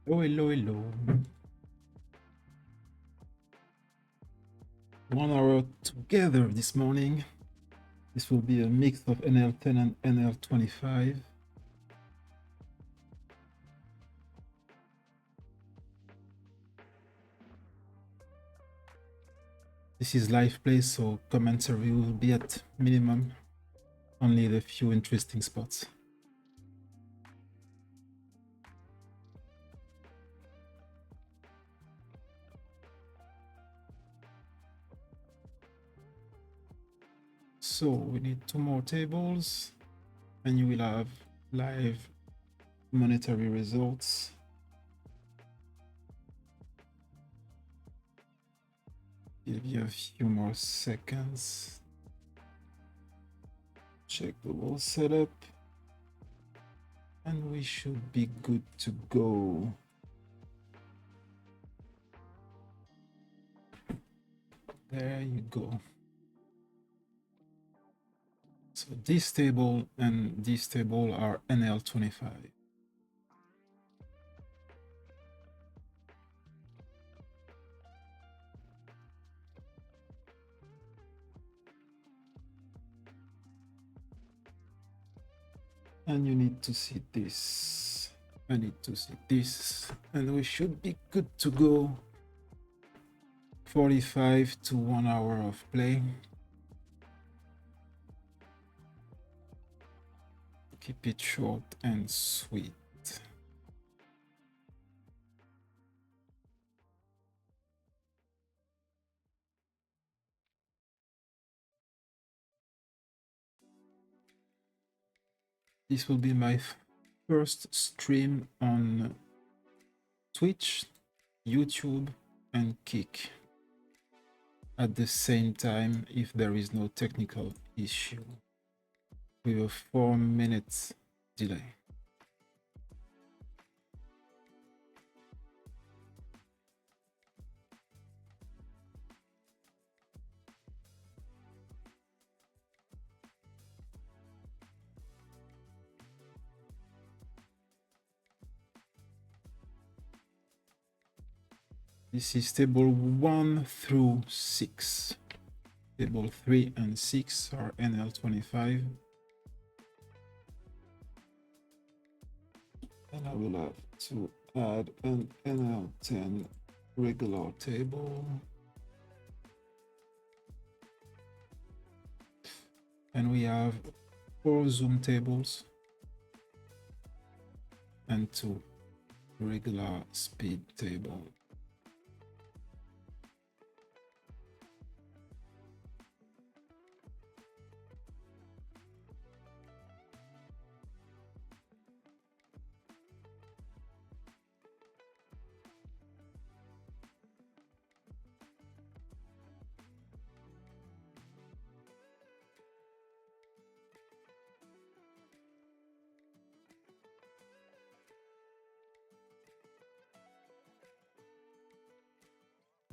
Oh, hello, hello. 1 hour together this morning. This will be a mix of NL10 and NL25. This is Liveplay, so commentary will be at minimum. Only the few interesting spots. So we need 2 more tables, and you will have live monetary results. Give you a few more seconds. Check the whole setup, and we should be good to go. There you go. So this table and this table are NL25. And you need to see this. I need to see this. And we should be good to go. 45 to 1 hour of play. Keep it short and sweet. This will be my first stream on Twitch, YouTube, and Kick at the same time if there is no technical issue with a 4-minute delay. This is table 1 through 6. Table 3 and 6 are NL25. And I will have to add an NL10 regular table. And we have 4 Zoom tables and 2 regular speed tables.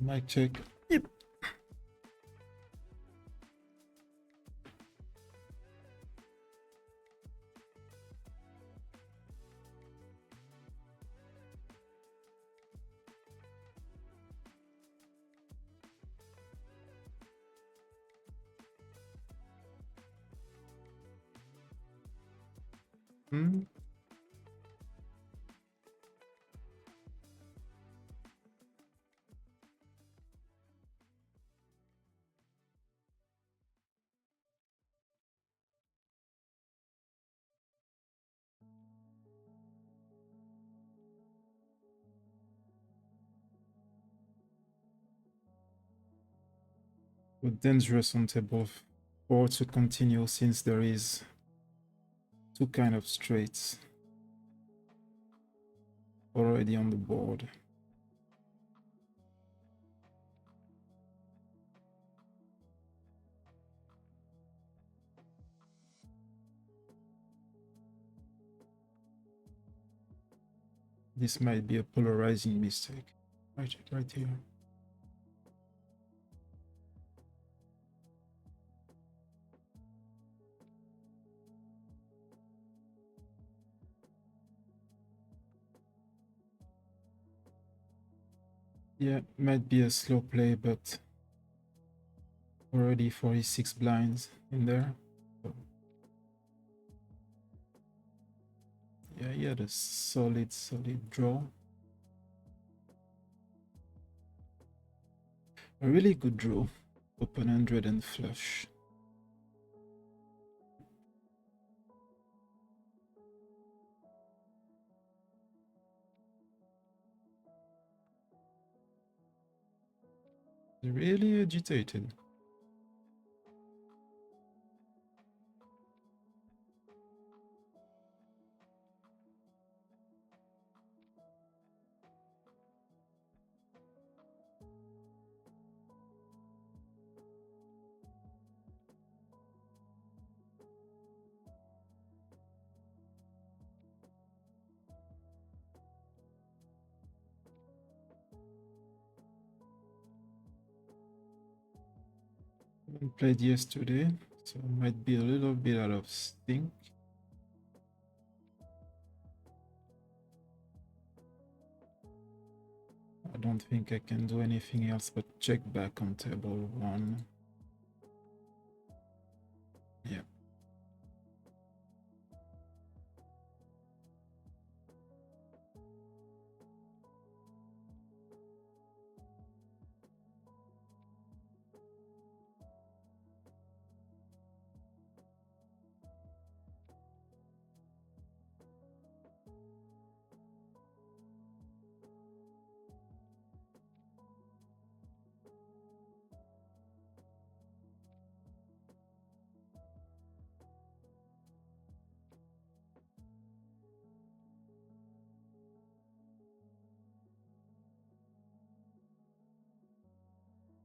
Mic check. Yep. But dangerous on table 4 to continue since there is 2 kind of straights already on the board. This might be a polarizing mistake. Right here. Yeah, might be a slow play, but already 46 blinds in there. So, yeah, he had a solid draw. A really good draw. Open 100 and flush. Really agitated. Haven't played yesterday, so might be a little bit out of sync. I don't think I can do anything else but check back on table 1. Yeah.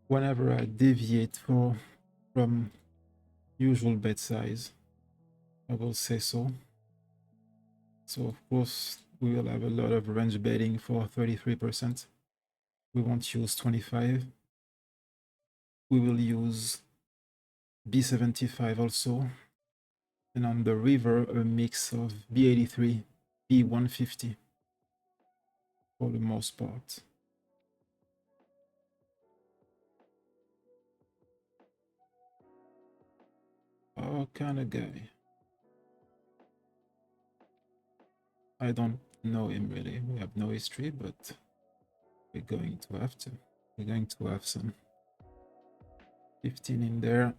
Whenever I deviate from usual bet size, I will say so. So of course we will have a lot of range betting for 33%. We won't use 25. We will use B75 also. And on the river, a mix of B83, B150 for the most part. Oh, kind of guy. I don't know him really. We have no history, but we're going to have to. We're going to have some 15 in there.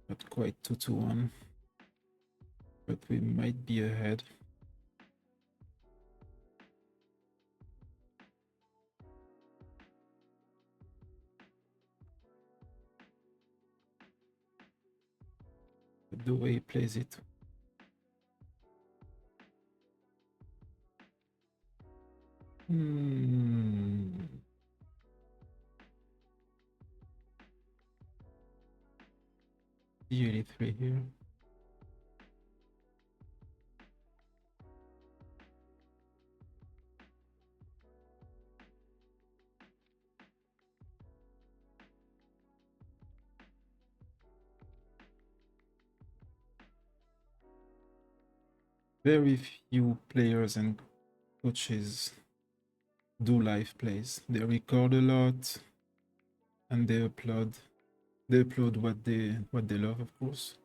Not quite 2-1, but we might be ahead. But the way he plays it. B83 here. Very few players and coaches do live plays. They record a lot and they upload what they love, of course.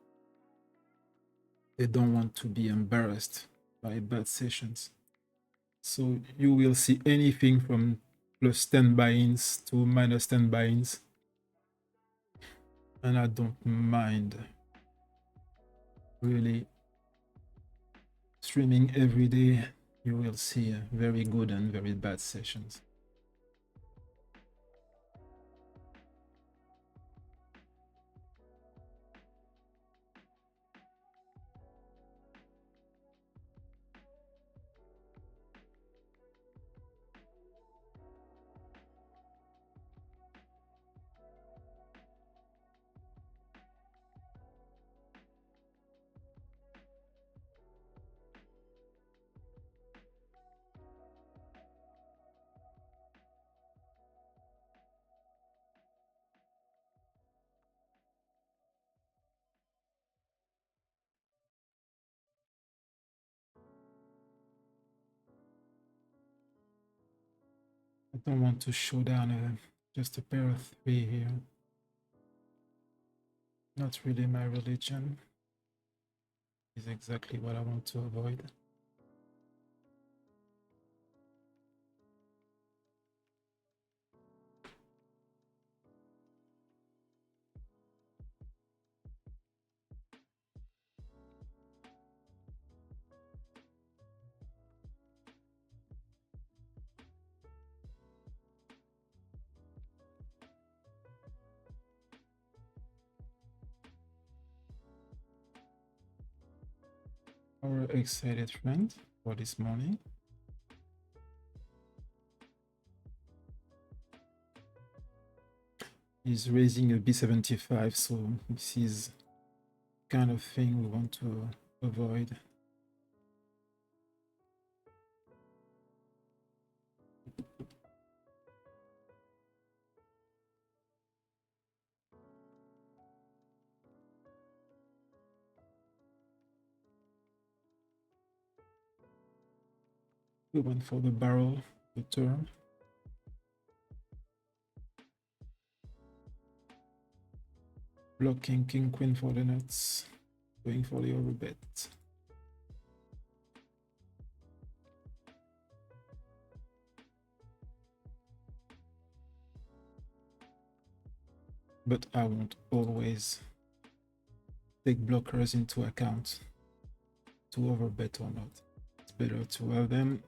They don't want to be embarrassed by bad sessions. So you will see anything from +10 buy-ins to -10 buy-ins. And I don't mind really streaming every day. You will see very good and very bad sessions. don't want to show down just a pair of 3 here. Not really my religion. Is exactly what I want to avoid. Our excited friend for this morning. He's raising a B75, so this is kind of thing we want to avoid. We went for the barrel, the turn. Blocking king queen for the nuts, going for the overbet. But I won't always take blockers into account to overbet or not. It's better to have them.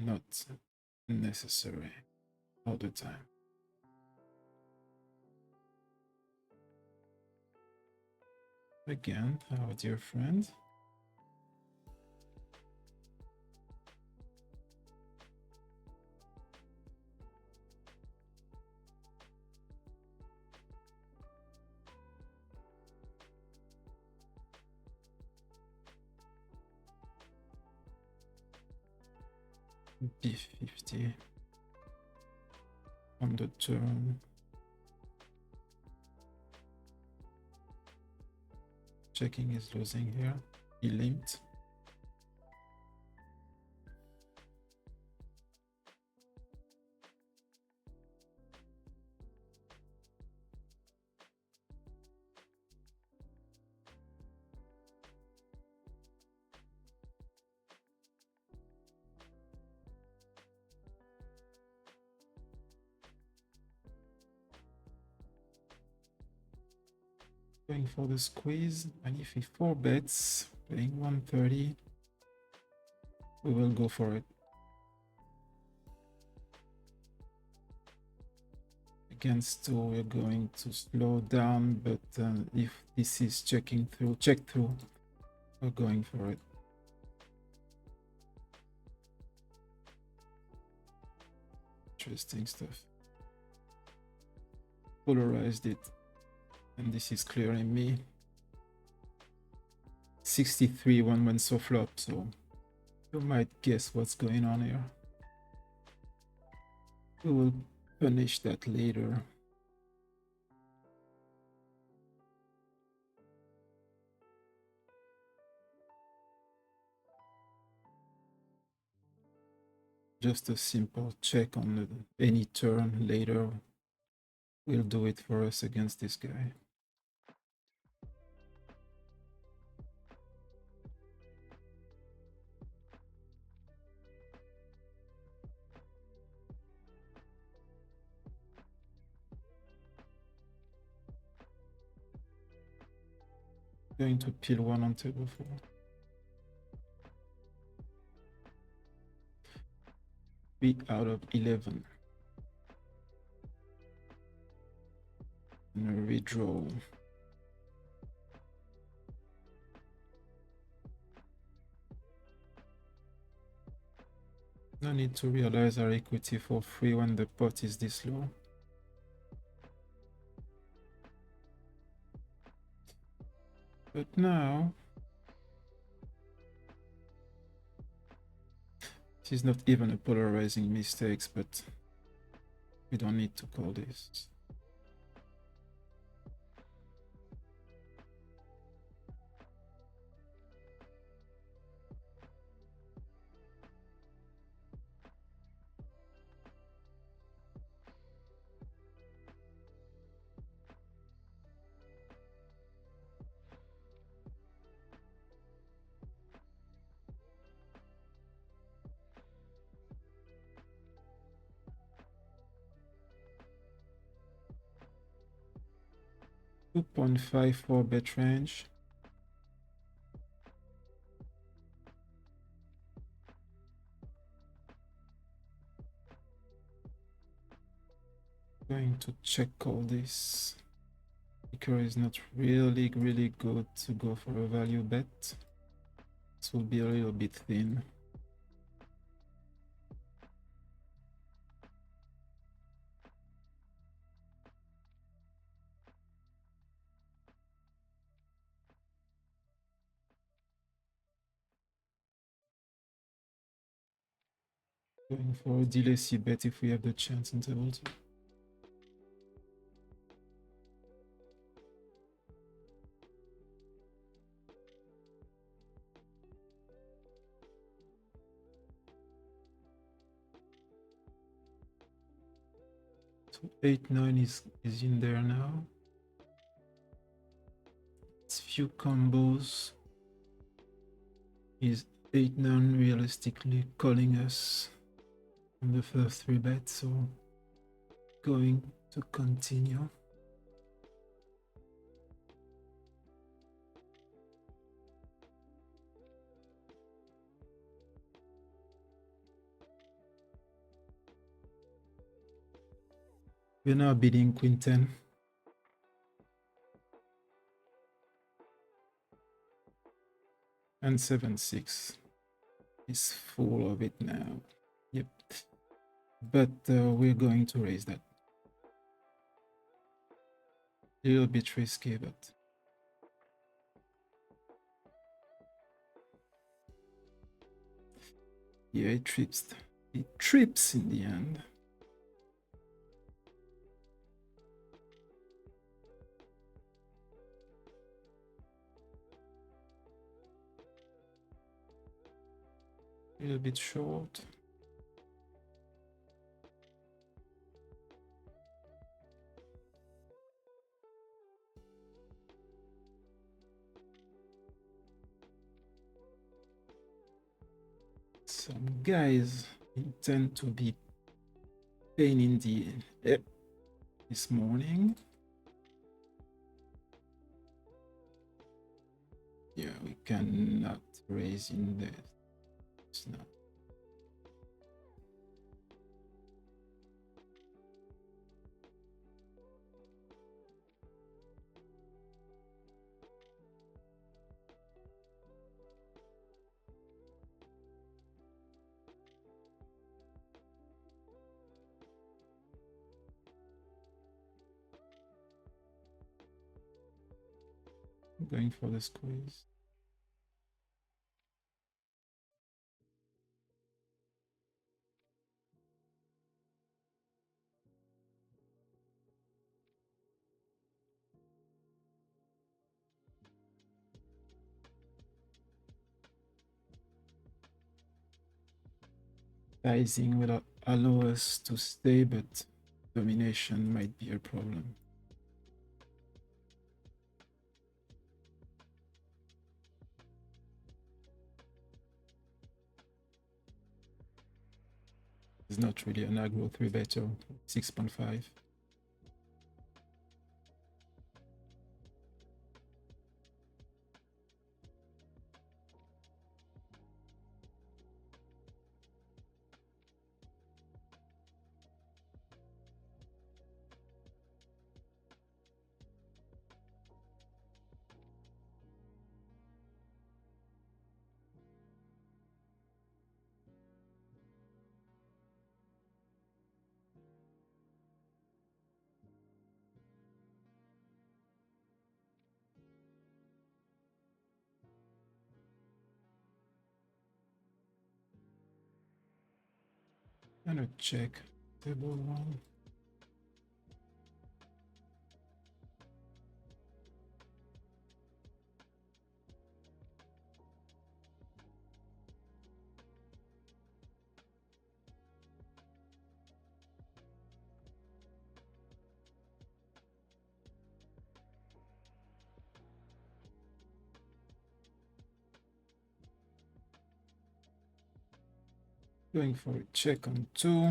Not necessary all the time. Again, our dear friend. B50 on the turn. Checking is losing here. He limped. Going for the squeeze, and if he 4 bets, playing 130, we will go for it. Against 2, we're going to slow down, but if this is check through, we're going for it. Interesting stuff. Polarized it. And this is clearing me. 63 one went so flop, so you might guess what's going on here. We will punish that later. Just a simple check on any turn later will do it for us against this guy. Going to peel 1 on table 4. Be out of 11. And a redraw. No need to realize our equity for free when the pot is this low. But now, this is not even a polarizing mistake, but we don't need to call this. 2.54 bet range. Going to check all this. Ticker is not really good to go for a value bet. This will be a little bit thin. Going for a delay C bet if we have the chance in table 2. So 8-9 is in there now. It's few combos. Is 8-9 realistically calling us on the first 3 bets, so going to continue. We're now bidding Queen 10. And 7-6 is full of it now. Yep. But we're going to raise that. A little bit risky, but yeah, it trips. It trips in the end. A little bit short. Some guys intend to be pain in the hip this morning. Yeah, we cannot raise in this now. Going for the squeeze. Sizing will allow us to stay, but domination might be a problem. It's not really an aggro 3-better, 6.5. I'm gonna check table 1. Going for a check on 2.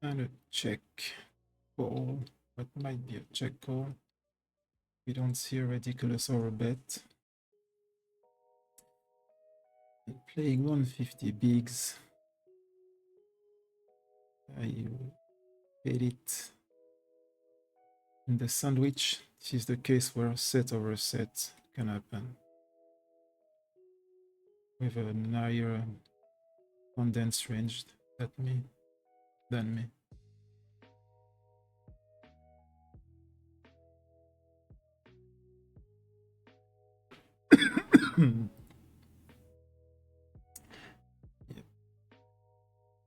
And a check call. What might be a check call? We don't see a ridiculous overbet. Playing 150 bigs. I hate it. In the sandwich, this is the case where set over set can happen. With a higher condensed range than me. Yep.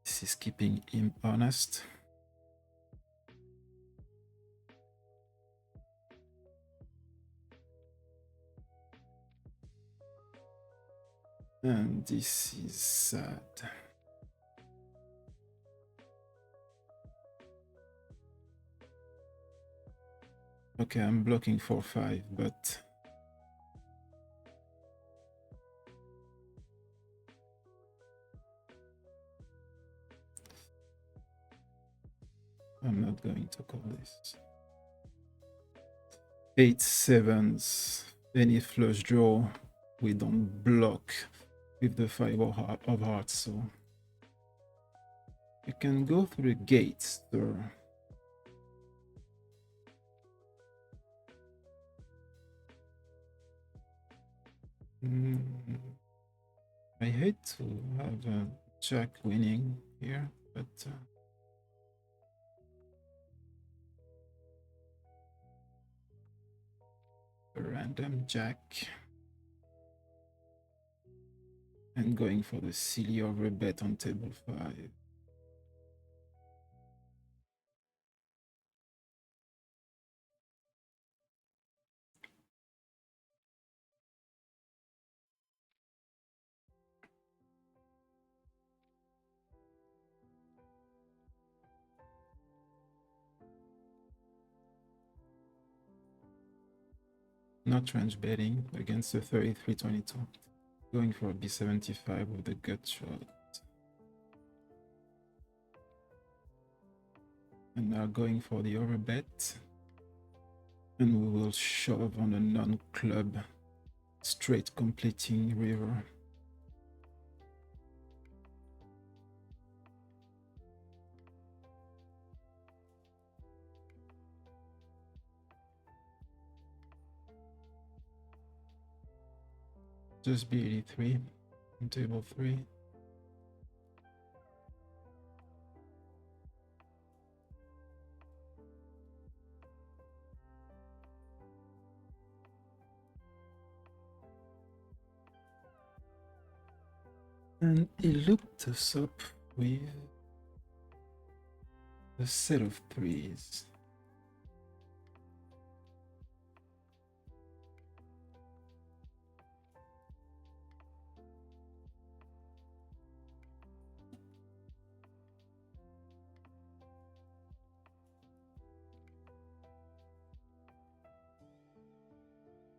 This is keeping him honest. And this is sad. Okay, I'm blocking 4-5, but I'm not going to call this. 8-7s, any flush draw, we don't block with the 5 of hearts, so you can go through the gates, sir. I hate to have a jack winning here, but a random jack. And going for the silly overbet on table 5. Not range betting against the 33-22. Going for a B75 with the gut shot. And now going for the overbet. And we will shove on a non-club straight completing river. Just B83 on table 3. And he looked us up with a set of 3s.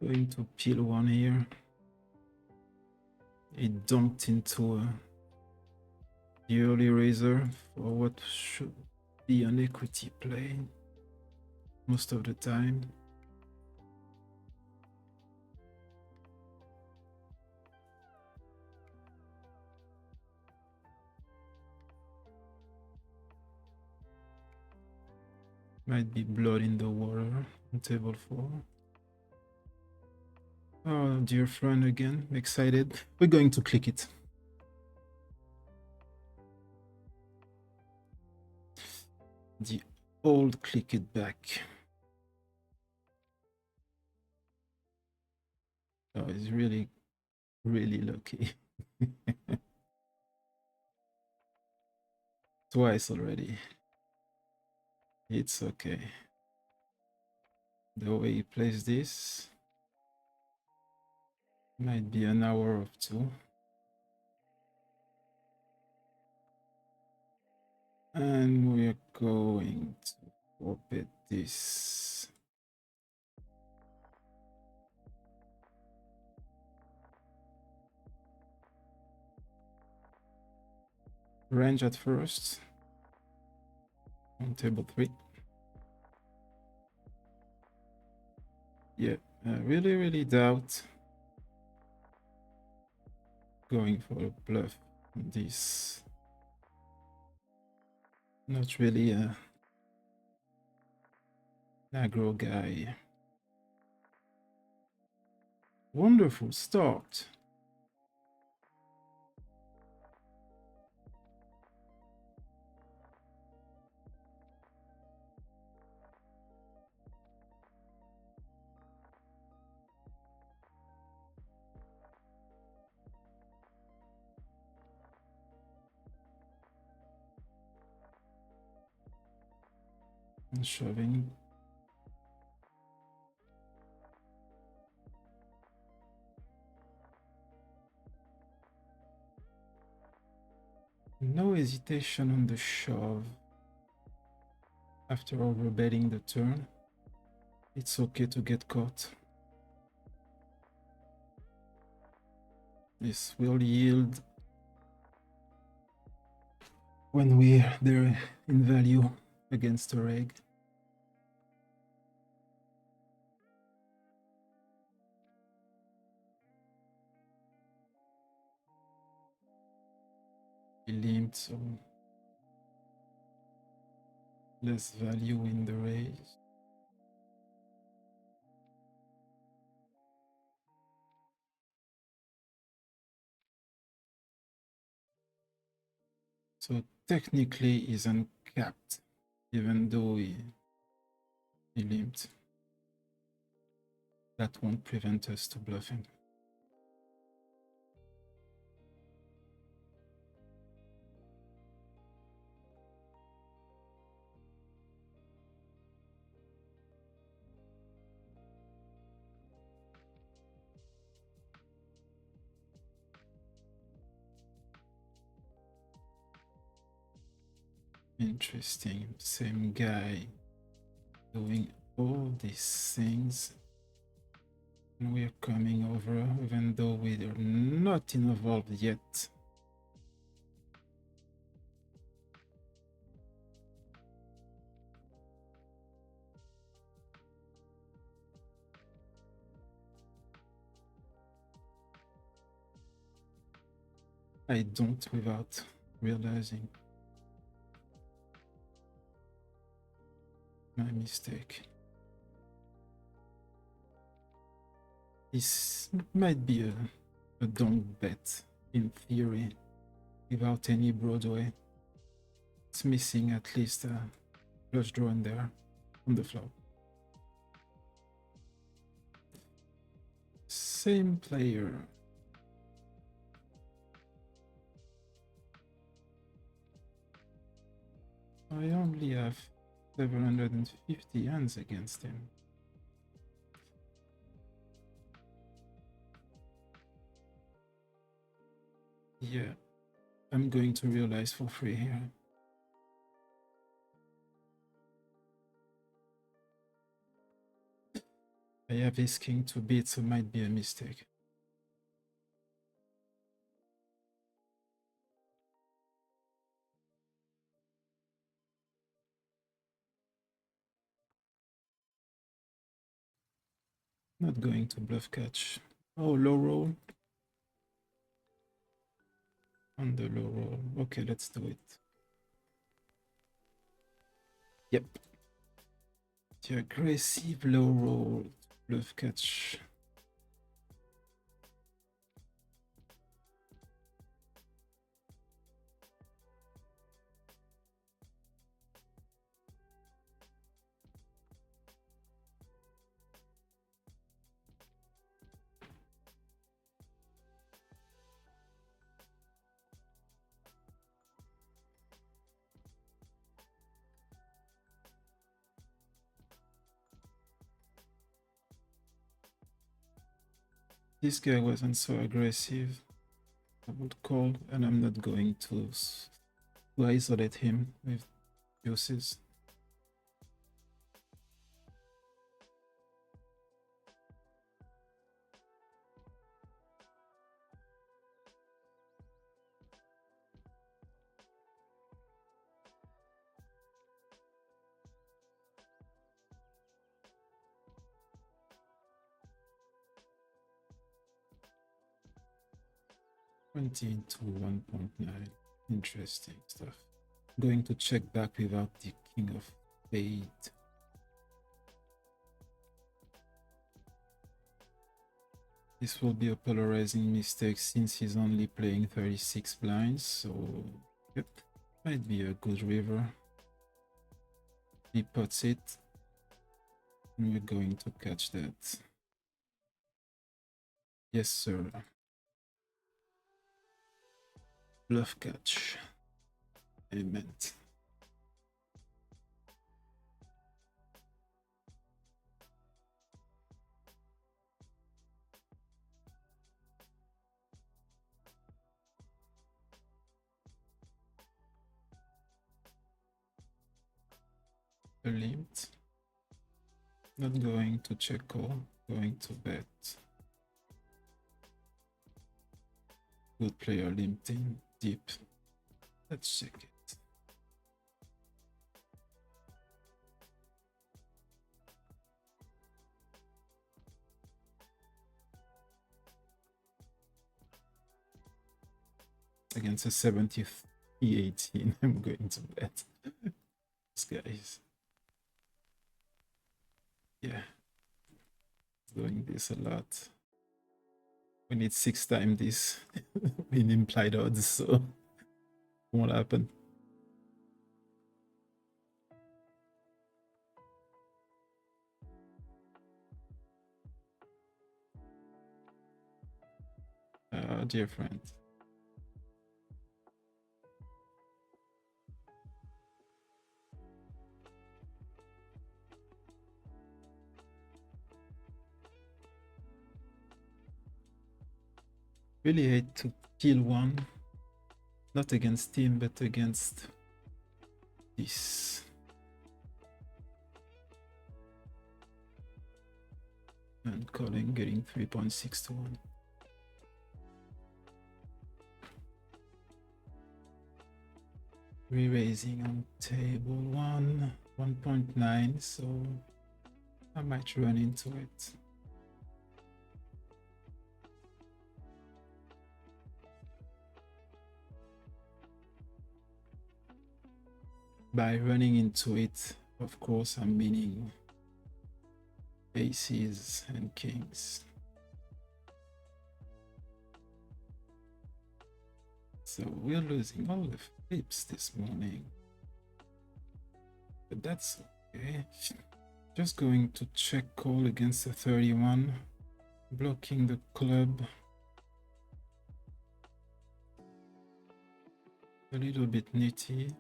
Going to peel one here. It dumped into the early raiser for what should be an equity play most of the time. Might be blood in the water on table 4. Oh, dear friend again, excited. We're going to click it. The old click it back. Oh, it's really, really lucky. Twice already. It's okay. The way he plays this might be an hour or 2. And we're going to orbit this. Range at first. on table 3. Yeah, I really doubt going for a bluff on this. Not really a aggro guy. Wonderful start. And shoving. No hesitation on the shove. After overbetting the turn, it's okay to get caught. This will yield when we're there in value against a reg. Limped, so less value in the raise. So technically he's uncapped, even though he limped. That won't prevent us to bluff him. Interesting, same guy doing all these things. And we're coming over, even though we are not involved yet. I don't without realizing my mistake. This might be a donk bet in theory, without any Broadway. It's missing at least a flush draw in there on the flop. Same player. I only have 750 hands against him. Yeah, I'm going to realize for free here. I have his king to beat, so it might be a mistake. Not going to bluff catch. Oh, low roll. On the low roll. Okay, let's do it. Yep. The aggressive low roll. Bluff catch. This guy wasn't so aggressive. I would call, and I'm not going to isolate him with deuces. 20 into 1.9. Interesting stuff. Going to check back without the king of spade. This will be a polarizing mistake since he's only playing 36 blinds, so yep, might be a good river. He puts it, and we're going to catch that. Yes, sir. Bluff catch. Amen. A limit. Not going to check call, going to bet. Good player limping deep. Let's check it. Against a 70-18, I'm going to bet. These guys. Yeah. Doing this a lot. We need 6 times this in implied odds, so won't happen. Dear friend. Really hate to kill one. Not against team, but against this. And calling, getting 3.6 to 1. Re-raising on table 1, 1.9, so I might run into it. By running into it, of course, I'm meaning aces and kings. So we're losing all the flips this morning. But that's okay. Just going to check call against the 31, blocking the club. A little bit nitty.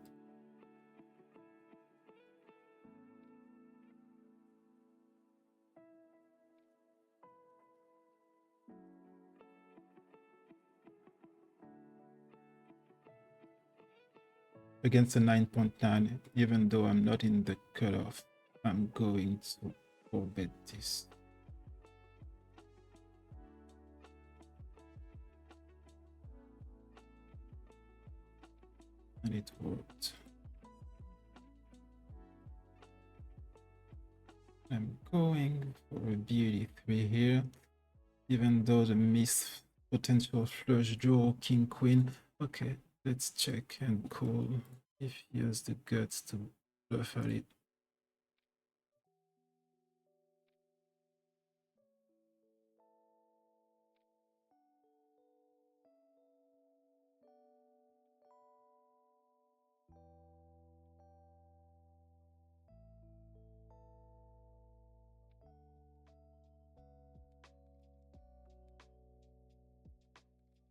Against the 9.9, even though I'm not in the cutoff, I'm going to forbid this. And it worked. I'm going for a B83 here, even though the missed potential flush draw, king, queen. Okay, let's check and call if he has the guts to bluff at it.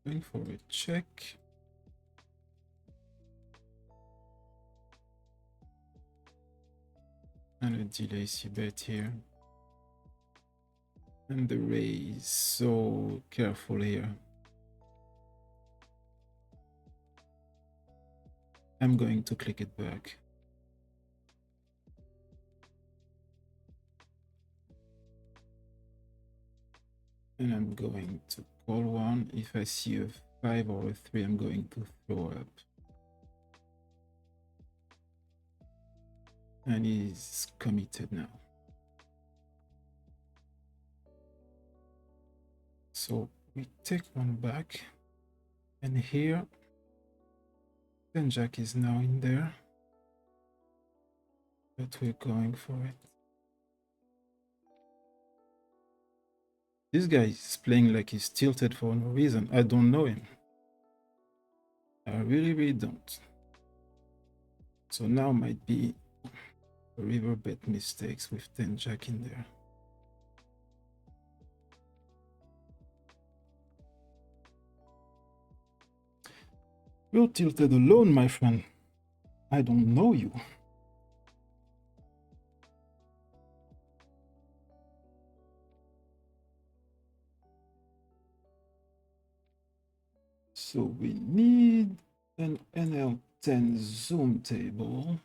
Going for a check. And a delay C bet here. And the raise, so careful here. I'm going to click it back. And I'm going to call one. If I see a 5 or a 3, I'm going to throw up. And he's committed now. So we take one back. And here, then Jack is now in there, but we're going for it. This guy is playing like he's tilted for no reason. I don't know him. I really, really don't. So now might be a river bet mistakes with 10 Jack in there. You're tilted alone, my friend. I don't know you. So we need an NL10 zoom table.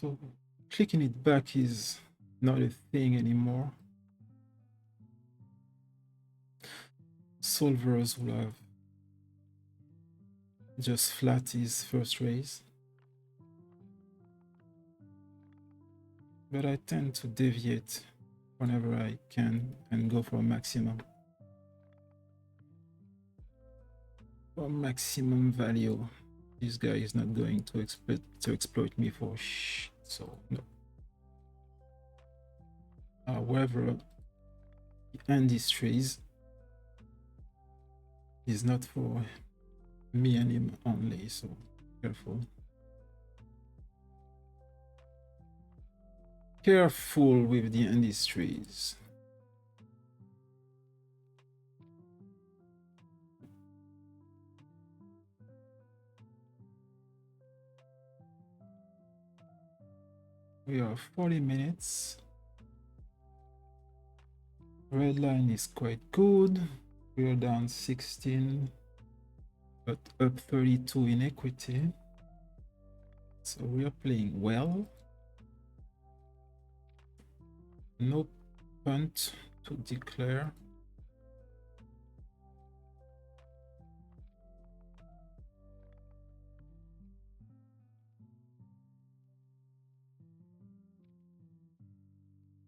So clicking it back is not a thing anymore. Solvers will have just flat his first raise. But I tend to deviate whenever I can and go for a maximum. For maximum value. This guy is not going to exploit me for shit, so no. However, the industries is not for me and him only, so careful. Careful with the industries. We are 40 minutes. Red line is quite good. We are down 16, but up 32 in equity. So we are playing well. No punt to declare.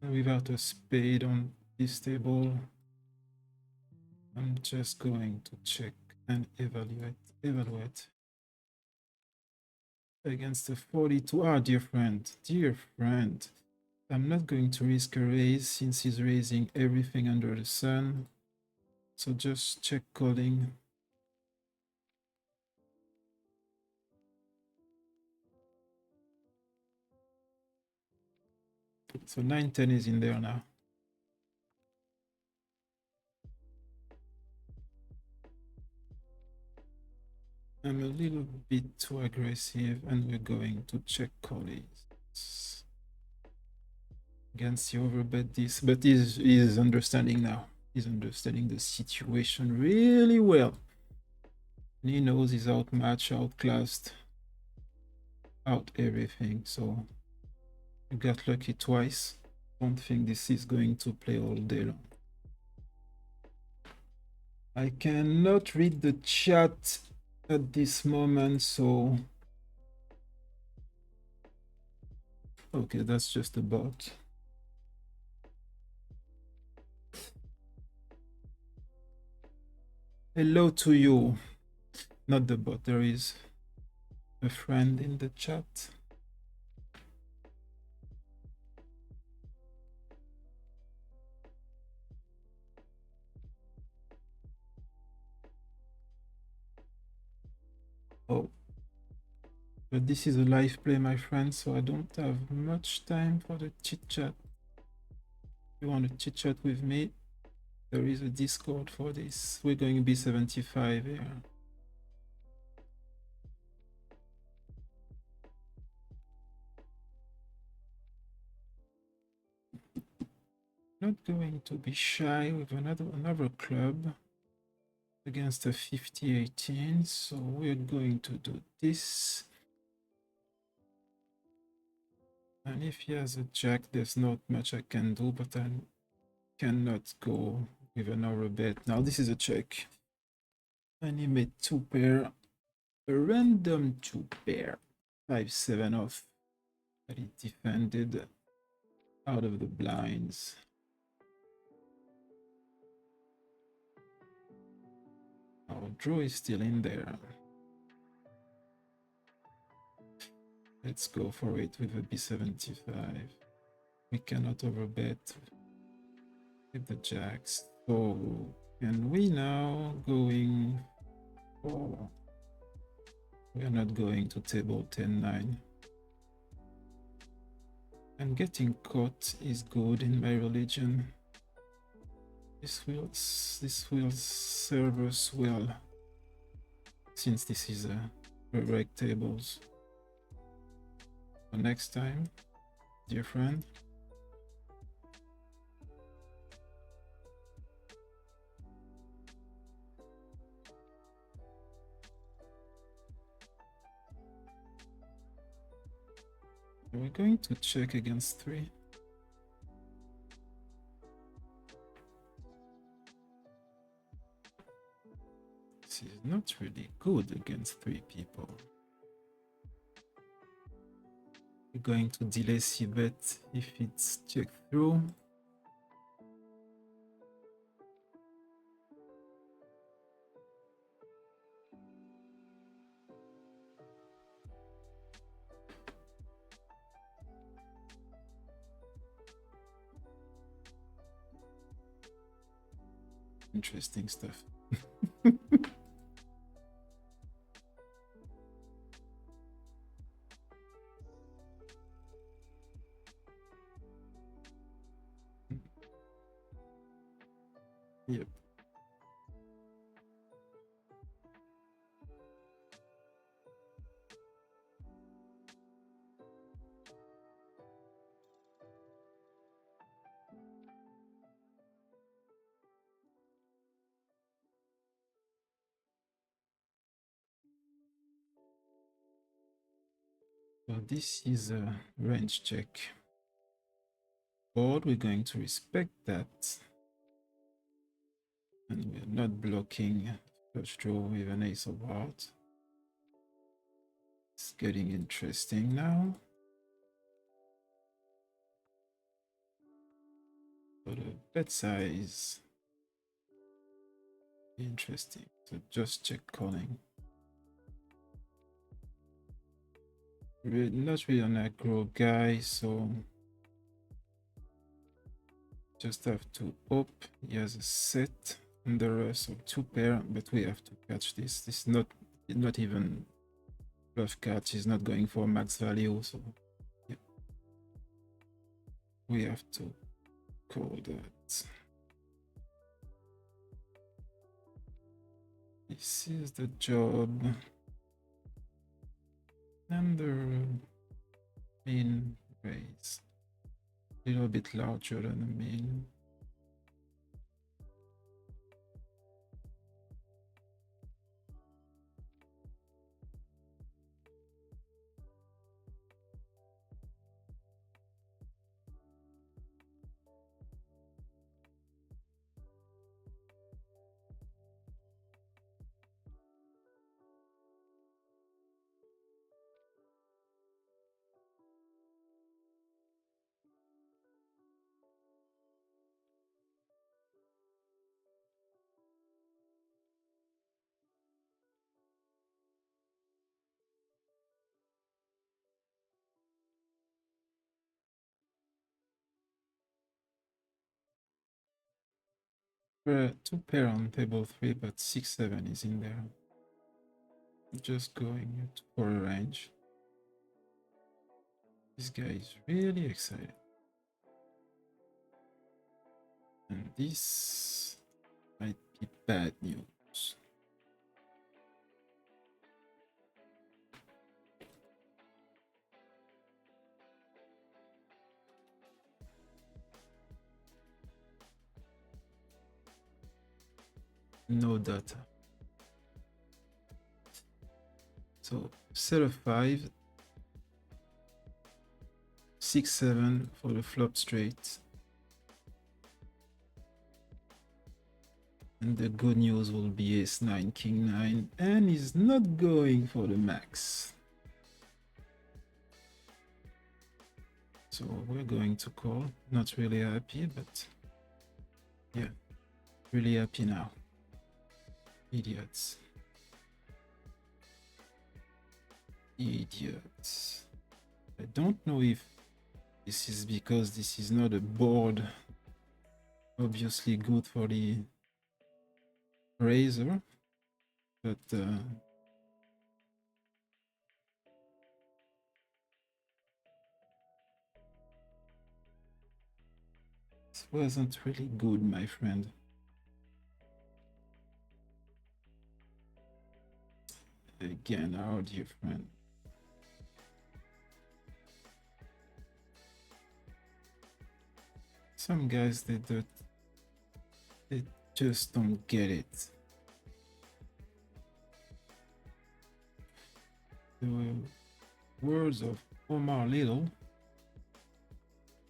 Without a spade on this table, I'm just going to check and evaluate against the 42. Ah, dear friend, I'm not going to risk a raise since he's raising everything under the sun. So just check calling. So 9-10 is in there now. I'm a little bit too aggressive and we're going to check calls against the overbet this, but he's understanding now. He's understanding the situation really well. And he knows he's outmatched, outclassed, out everything. So you got lucky twice. Don't think this is going to play all day long. I cannot read the chat at this moment, so okay, that's just a bot. Hello to you. Not the bot, there is a friend in the chat. Oh, but this is a live play, my friend, so I don't have much time for the chit chat. If you want to chit chat with me, there is a Discord for this. We're going B75 here. Not going to be shy with another club against a 50-18, so we're going to do this. And if he has a jack, there's not much I can do, but I cannot go with an overbet. Now this is a check. And he made two pair. A random 2 pair, 5-7 off, but it defended out of the blinds. Our draw is still in there. Let's go for it with a B75. We cannot overbet with the jacks. So, and we now going for... We are not going to table 10-9. And getting caught is good in my religion. This will serve us well, since this is a correct tables. So next time, dear friend, we're going to check against 3. This is not really good against 3 people. We're going to delay c-bet if it's checked through. Interesting stuff. Yep. So this is a range check. Board, we're going to respect that. And we're not blocking flush draw with an ace of hearts. It's getting interesting now. But the bet size, interesting. So just check calling. We're not really an aggro guy, so just have to hope he has a set under us of 2 pair, but we have to catch this. This is not even bluff catch, is not going for max value, so yeah. We have to call that. This is the job. And the main raise. A little bit larger than the main. We're 2 pair on table 3, but 6-7 is in there. Just going for a range. This guy is really excited. And this might be bad news. No data. So set of 5, 6-7 for the flop straight. And the good news will be ace-9, king-9, and he's not going for the max. So we're going to call. Not really happy, but yeah, really happy now. Idiots. Idiots. I don't know if this is because this is not a board obviously good for the razor, but this wasn't really good, my friend. Again, our dear friend. Some guys, they just don't get it. The words of Omar Little,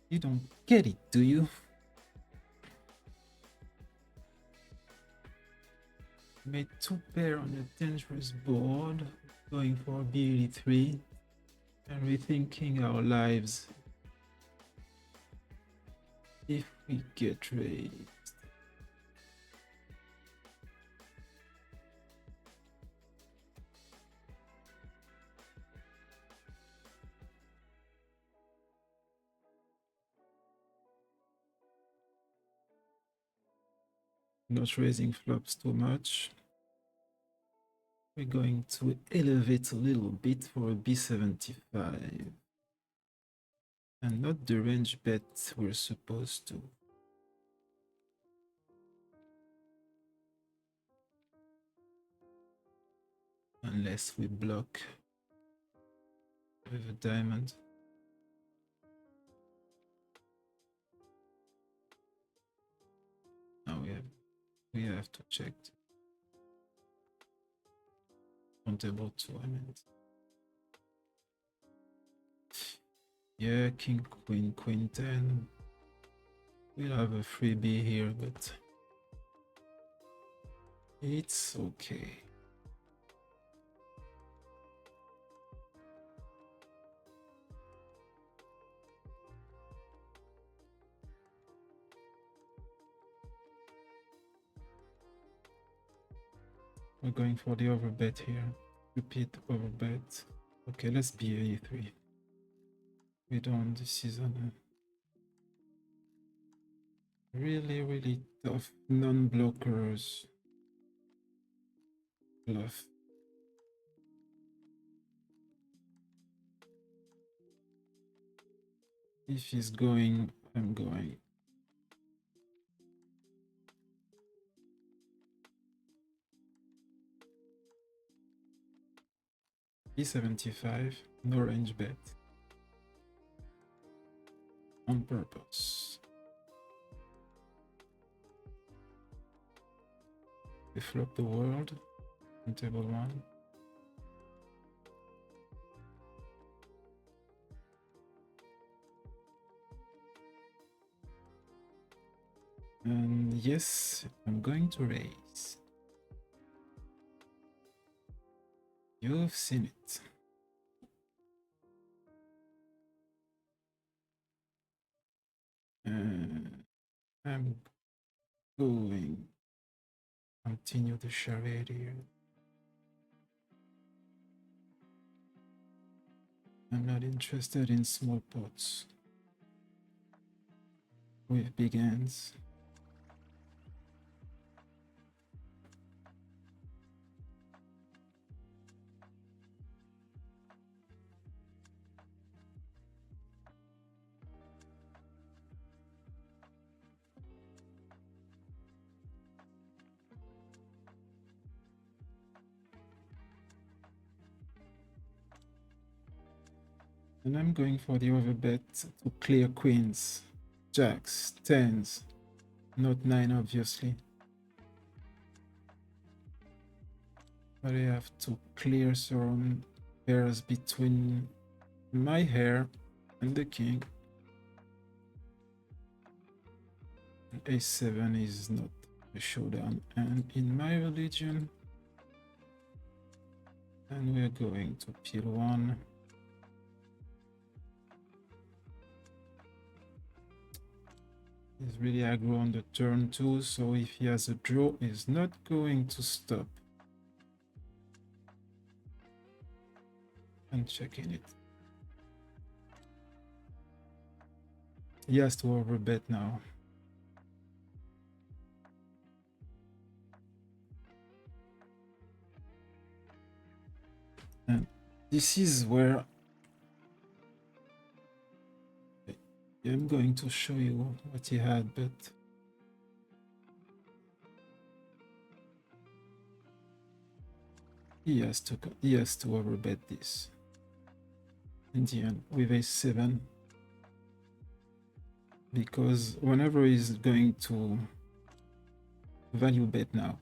you don't get it, do you? Made 2 pair on a dangerous board, going for B83, and rethinking our lives if we get raised. Not raising flops too much. We're going to elevate a little bit for a B75. And not the range bet we're supposed to. Unless we block with a diamond. Now we have to check. On table 2, I meant. Yeah, king, queen, queen 10. We'll have a freebie here, but it's okay. We're going for the overbet here. Repeat overbet. Okay, let's be A3. We don't. This is a really tough non-blockers bluff. If he's going, I'm going. B75, no range bet. On purpose. We flop the world on table 1. And yes, I'm going to raise. You've seen it. I'm going to continue the charade here. I'm not interested in small pots with big hands. And I'm going for the overbet to clear queens, jacks, tens, not 9 obviously. But I have to clear some pairs between my hair and the king. A7 is not the showdown and in my religion. And we're going to peel one. He's really aggro on the turn 2, so if he has a draw, he's not going to stop. And checking it. He has to overbet now. And this is where I'm going to show you what he had, but he has to overbet this. In the end, with a7, because whenever he's going to value bet now,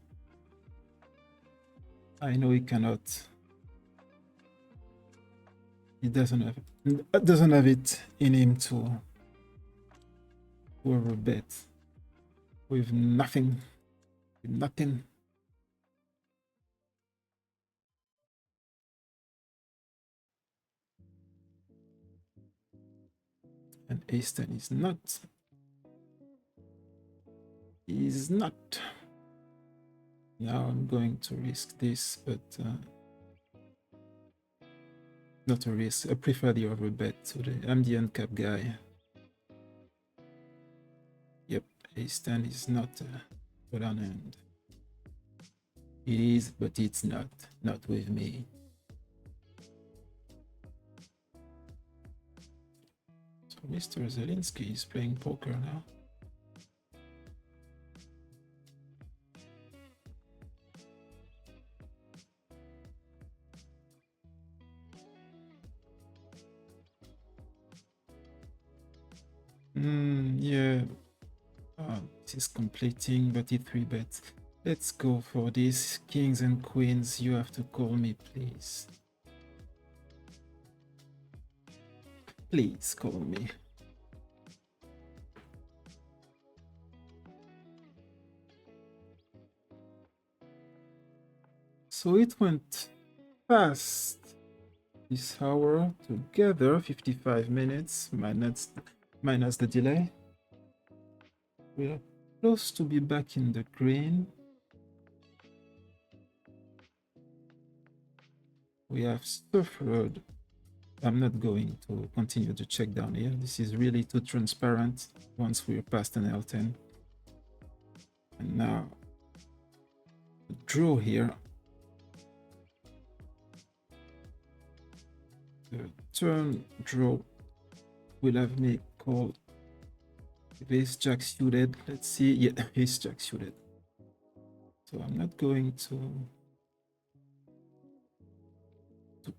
I know he cannot. He doesn't have it in him to overbet with nothing. And ace-10 is not. Is not. Now I'm going to risk this, but not a risk. I prefer the overbet today. I'm the uncap guy. Yep, ace-10 is not put on hand. It is, but it's not. Not with me. So Mr. Zelinsky is playing poker now. Yeah. This is completing, but he 3-bets. Let's go for this. Kings and queens, you have to call me, please. Please call me. So it went fast this hour together, 55 minutes minus the delay. We're close to be back in the green. We have suffered. I'm not going to continue to check down here. This is really too transparent once we're past an NL10. And now the draw here. The turn draw will have me call if ace jack suited. Let's see. Yeah, ace jack suited. So I'm not going to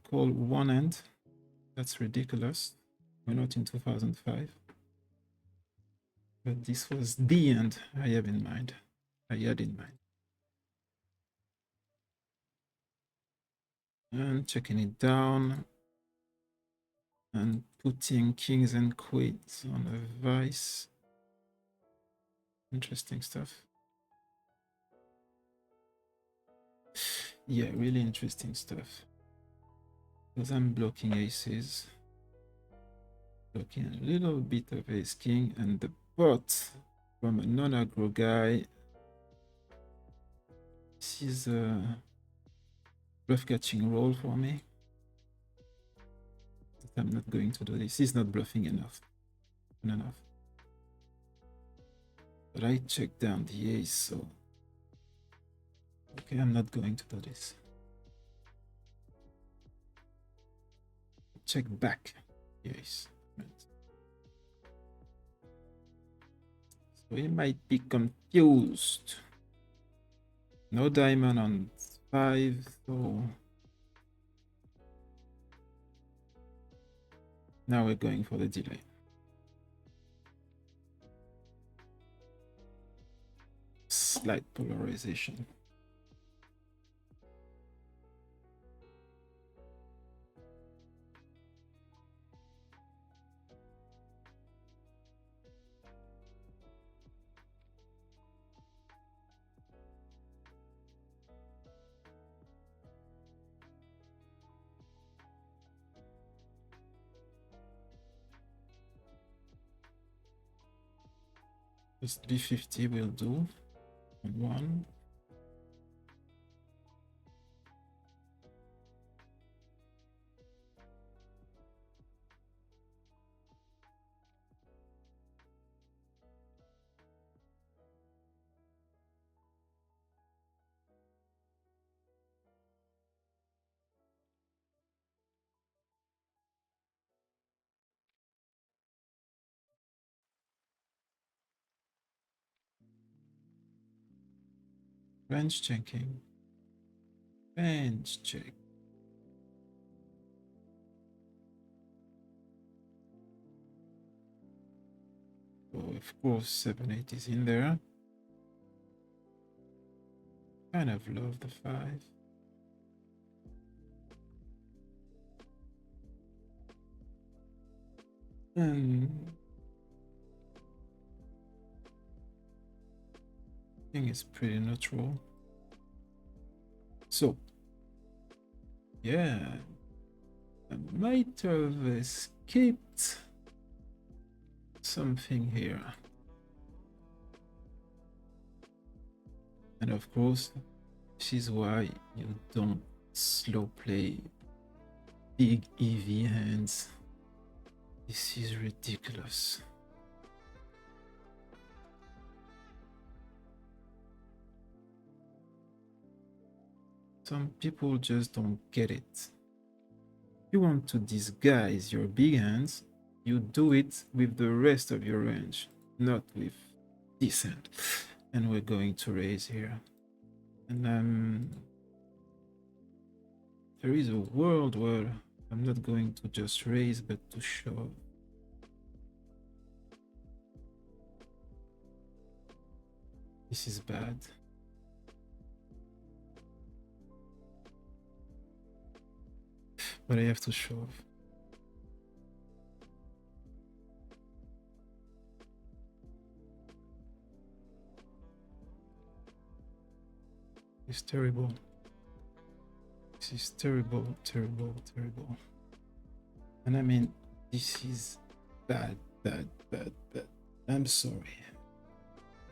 call one end. That's ridiculous. We're not in 2005. But this was the end I had in mind. And checking it down. And putting kings and queens on a vice. Interesting stuff. Yeah, really interesting stuff. Because I'm blocking aces. Blocking a little bit of ace king and the pot from a non-aggro guy. This is a bluff catching roll for me. But I'm not going to do this. He's not bluffing enough. But I checked down the ace, so okay, I'm not going to do this. Check back the ace. Right. So he might be confused. No diamond on 5, so now we're going for the delay. Slight polarization. Just B50 will do. And one. Range checking. Range check. So of course 7-8 is in there. Kind of love the 5. And I think it's pretty neutral. So yeah, I might have escaped something here. And of course, this is why you don't slow play big EV hands. This is ridiculous. Some people just don't get it. You want to disguise your big hands, you do it with the rest of your range, not with this hand. And we're going to raise here. And there is a world where I'm not going to just raise, but to shove. This is bad. But I have to shove. It's terrible. This is terrible, terrible, terrible. And I mean, this is bad, bad, bad, bad. I'm sorry.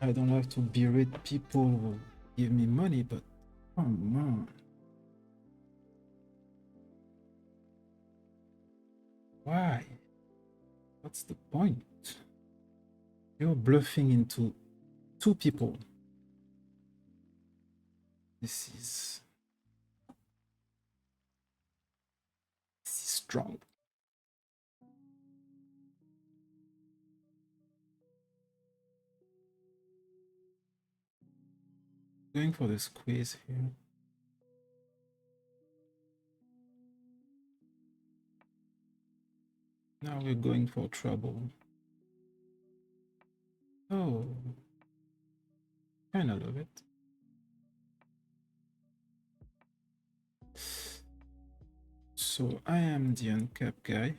I don't have to berate people who give me money, but come on. Why? What's the point? You're bluffing into 2 people. This is strong. Going for the squeeze here. Now we're going for trouble. Oh, kind of love it. So I am the uncapped guy.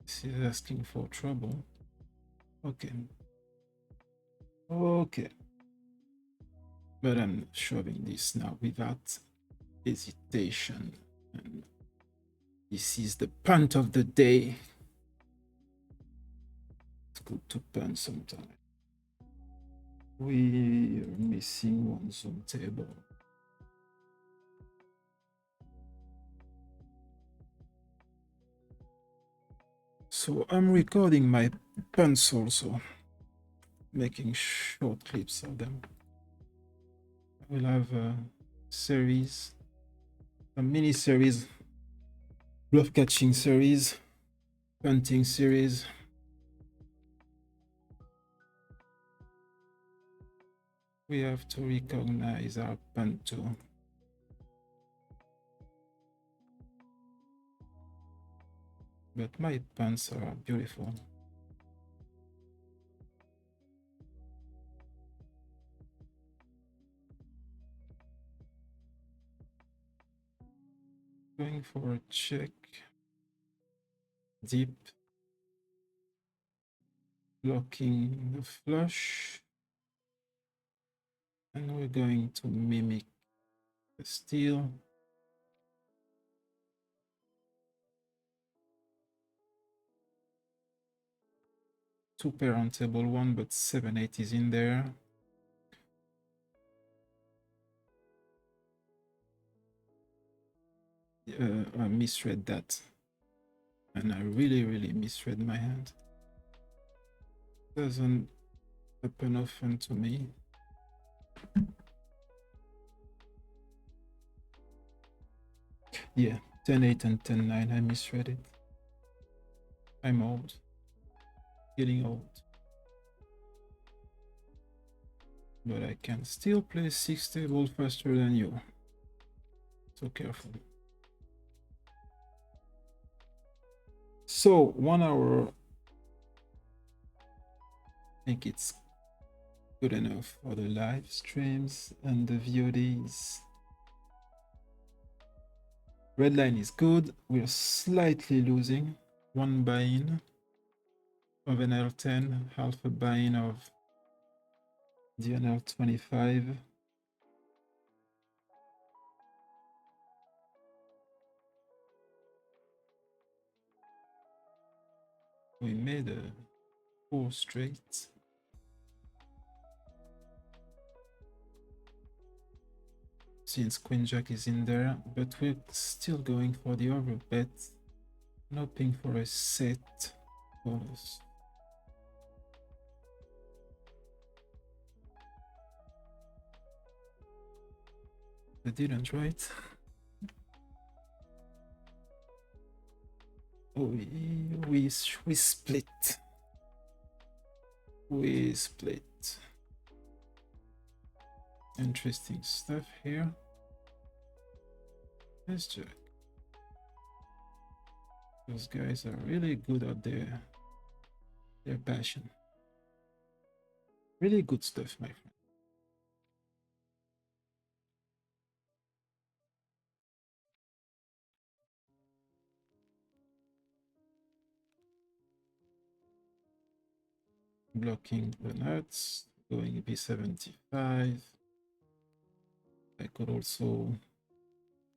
This is asking for trouble. Okay. Okay. But I'm shoving this now without hesitation. And this is the punt of the day. It's good to punt sometime. We are missing one zoom table. So I'm recording my punts also, making short clips of them. I will have a series, a mini series, bluff catching series, punting series. We have to recognize our punt too. But my punts are beautiful. Going for a check, deep, blocking the flush, and we're going to mimic the steal. 2 pair on table 1, but 7-8 is in there. I misread that, and I really misread my hand. Doesn't happen often to me. Yeah, 10-8 and 10-9, I misread it. I'm old, getting old, but I can still play 6 tables faster than you, so careful. So 1 hour, I think it's good enough for the live streams and the VODs. Red line is good. We're slightly losing. 1 buy-in of NL10, half a buy-in of the NL25. We made a 4 straight. Since Queen Jack is in there, but we're still going for the overbet, hoping for a set bonus. They didn't, right? Oh, we split. We split. Interesting stuff here. Let's check. Those guys are really good at their passion. Really good stuff, my friend. Blocking the nuts, going B75. I could also,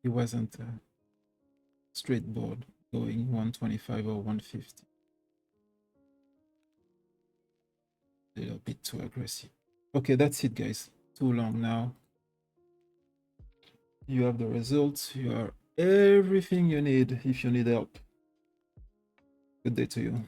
it wasn't a straight board, going 125 or 150. A little bit too aggressive. Okay, that's it, guys. Too long now. You have the results. You are everything you need if you need help. Good day to you.